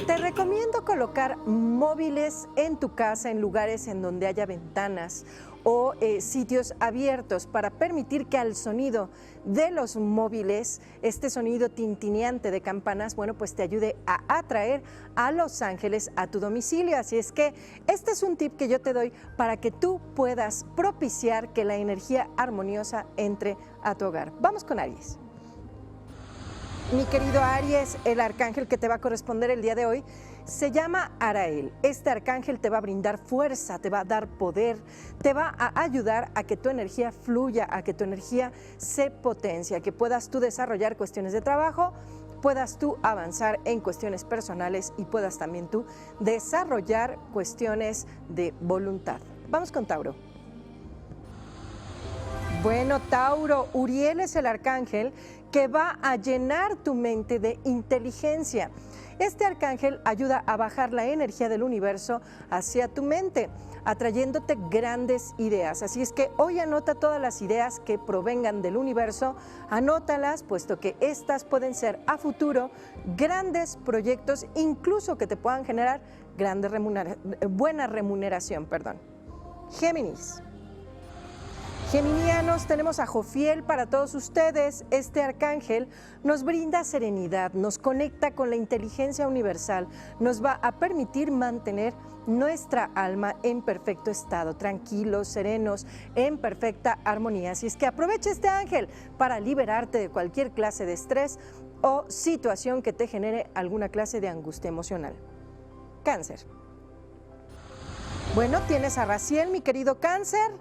Te recomiendo colocar móviles en tu casa en lugares en donde haya ventanas o sitios abiertos para permitir que al sonido de los móviles, este sonido tintineante de campanas, bueno, pues te ayude a atraer a los ángeles a tu domicilio. Así es que este es un tip que yo te doy para que tú puedas propiciar que la energía armoniosa entre a tu hogar. Vamos con Aries. Mi querido Aries, el arcángel que te va a corresponder el día de hoy se llama Arael. Este arcángel te va a brindar fuerza, te va a dar poder, te va a ayudar a que tu energía fluya, a que tu energía se potencie, a que puedas tú desarrollar cuestiones de trabajo, puedas tú avanzar en cuestiones personales y puedas también tú desarrollar cuestiones de voluntad. Vamos con Tauro. Bueno, Tauro, Uriel es el arcángel que va a llenar tu mente de inteligencia. Este arcángel ayuda a bajar la energía del universo hacia tu mente, atrayéndote grandes ideas. Así es que hoy anota todas las ideas que provengan del universo, anótalas, puesto que estas pueden ser a futuro grandes proyectos, incluso que te puedan generar buena remuneración. Géminis. Geminianos, tenemos a Jofiel para todos ustedes. Este arcángel nos brinda serenidad, nos conecta con la inteligencia universal, nos va a permitir mantener nuestra alma en perfecto estado, tranquilos, serenos, en perfecta armonía. Así es que aprovecha este ángel para liberarte de cualquier clase de estrés o situación que te genere alguna clase de angustia emocional. Cáncer. Bueno, tienes a Raciel, mi querido Cáncer,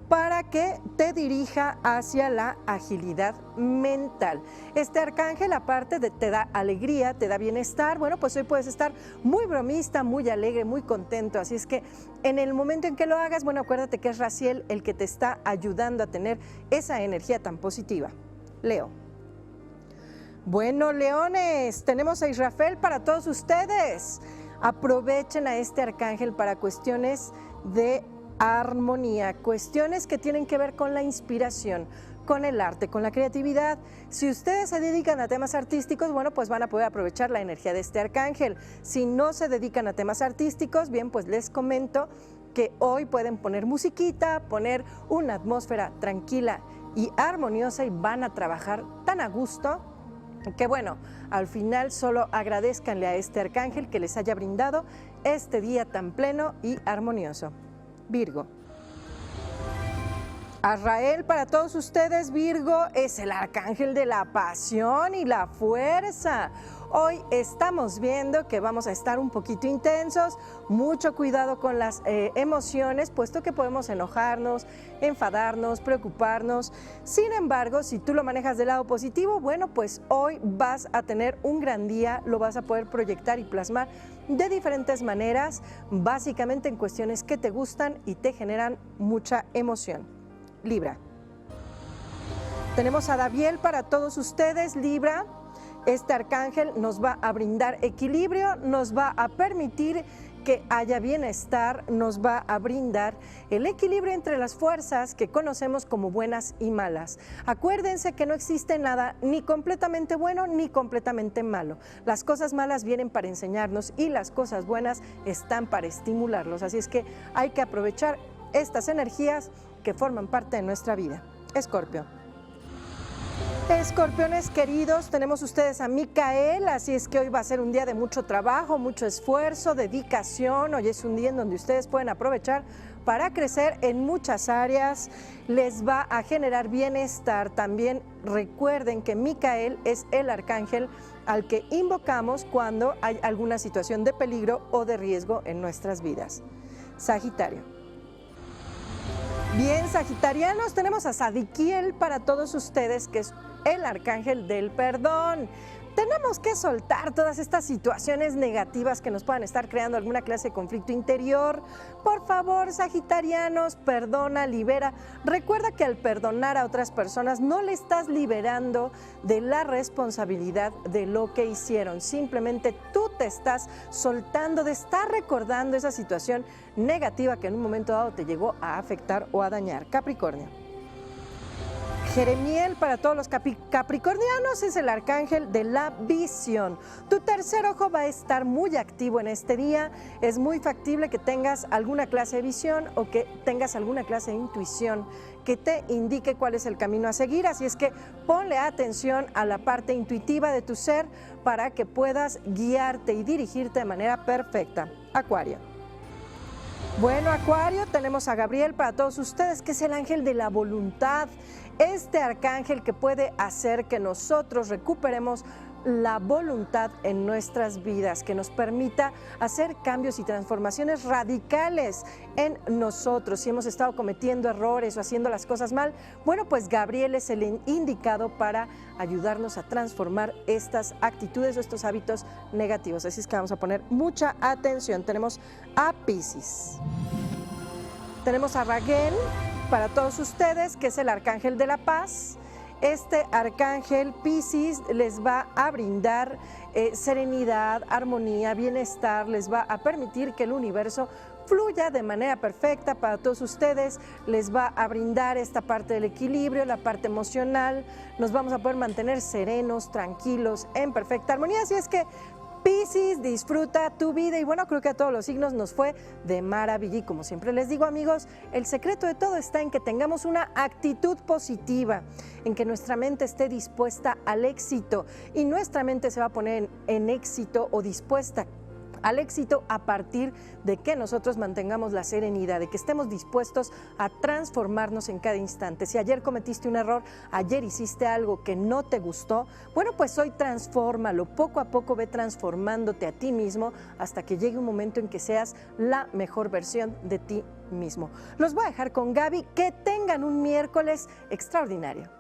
para que te dirija hacia la agilidad mental. Este arcángel, aparte de te da alegría, te da bienestar, bueno, pues hoy puedes estar muy bromista, muy alegre, muy contento. Así es que en el momento en que lo hagas, bueno, acuérdate que es Raciel el que te está ayudando a tener esa energía tan positiva. Leo. Bueno, leones, tenemos a Israfel para todos ustedes. Aprovechen a este arcángel para cuestiones de armonía, cuestiones que tienen que ver con la inspiración, con el arte, con la creatividad. Si ustedes se dedican a temas artísticos, bueno, pues van a poder aprovechar la energía de este arcángel. Si no se dedican a temas artísticos, bien, pues les comento que hoy pueden poner musiquita, poner una atmósfera tranquila y armoniosa y van a trabajar tan a gusto que, bueno, al final solo agradézcanle a este arcángel que les haya brindado este día tan pleno y armonioso. Virgo. Azrael para todos ustedes, Virgo, es el arcángel de la pasión y la fuerza. Hoy estamos viendo que vamos a estar un poquito intensos, mucho cuidado con las emociones, puesto que podemos enojarnos, enfadarnos, preocuparnos. Sin embargo, si tú lo manejas del lado positivo, bueno, pues hoy vas a tener un gran día, lo vas a poder proyectar y plasmar de diferentes maneras, básicamente en cuestiones que te gustan y te generan mucha emoción. Libra. Tenemos a Daviel para todos ustedes, Libra. Este arcángel nos va a brindar equilibrio, nos va a permitir que haya bienestar, nos va a brindar el equilibrio entre las fuerzas que conocemos como buenas y malas. Acuérdense que no existe nada ni completamente bueno ni completamente malo. Las cosas malas vienen para enseñarnos y las cosas buenas están para estimularlos. Así es que hay que aprovechar estas energías que forman parte de nuestra vida. Escorpio. Escorpiones queridos, tenemos ustedes a Micael, así es que hoy va a ser un día de mucho trabajo, mucho esfuerzo, dedicación. Hoy es un día en donde ustedes pueden aprovechar para crecer en muchas áreas, les va a generar bienestar. También recuerden que Micael es el arcángel al que invocamos cuando hay alguna situación de peligro o de riesgo en nuestras vidas. Sagitario. Bien, sagitarianos, tenemos a Sadiquiel para todos ustedes, que es el arcángel del perdón. Tenemos que soltar todas estas situaciones negativas que nos puedan estar creando alguna clase de conflicto interior. Por favor, sagitarianos, perdona, libera. Recuerda que al perdonar a otras personas no le estás liberando de la responsabilidad de lo que hicieron. Simplemente tú te estás soltando de estar recordando esa situación negativa que en un momento dado te llegó a afectar o a dañar. Capricornio. Jeremiel, para todos los capricornianos, es el arcángel de la visión. Tu tercer ojo va a estar muy activo en este día. Es muy factible que tengas alguna clase de visión o que tengas alguna clase de intuición que te indique cuál es el camino a seguir. Así es que ponle atención a la parte intuitiva de tu ser para que puedas guiarte y dirigirte de manera perfecta. Acuario. Bueno, Acuario, tenemos a Gabriel para todos ustedes, que es el ángel de la voluntad. Este arcángel que puede hacer que nosotros recuperemos la voluntad en nuestras vidas, que nos permita hacer cambios y transformaciones radicales en nosotros. Si hemos estado cometiendo errores o haciendo las cosas mal, bueno, pues Gabriel es el indicado para ayudarnos a transformar estas actitudes o estos hábitos negativos. Así es que vamos a poner mucha atención. Tenemos a Piscis. Tenemos a Raguel para todos ustedes, que es el arcángel de la paz. Este arcángel Piscis les va a brindar serenidad, armonía, bienestar, les va a permitir que el universo fluya de manera perfecta para todos ustedes, les va a brindar esta parte del equilibrio, la parte emocional, nos vamos a poder mantener serenos, tranquilos, en perfecta armonía. Así es que Piscis, disfruta tu vida y bueno, creo que a todos los signos nos fue de maravilla y como siempre les digo, amigos, el secreto de todo está en que tengamos una actitud positiva, en que nuestra mente esté dispuesta al éxito y nuestra mente se va a poner en éxito o dispuesta al éxito a partir de que nosotros mantengamos la serenidad, de que estemos dispuestos a transformarnos en cada instante. Si ayer cometiste un error, ayer hiciste algo que no te gustó, bueno, pues hoy transfórmalo, poco a poco ve transformándote a ti mismo hasta que llegue un momento en que seas la mejor versión de ti mismo. Los voy a dejar con Gaby, que tengan un miércoles extraordinario.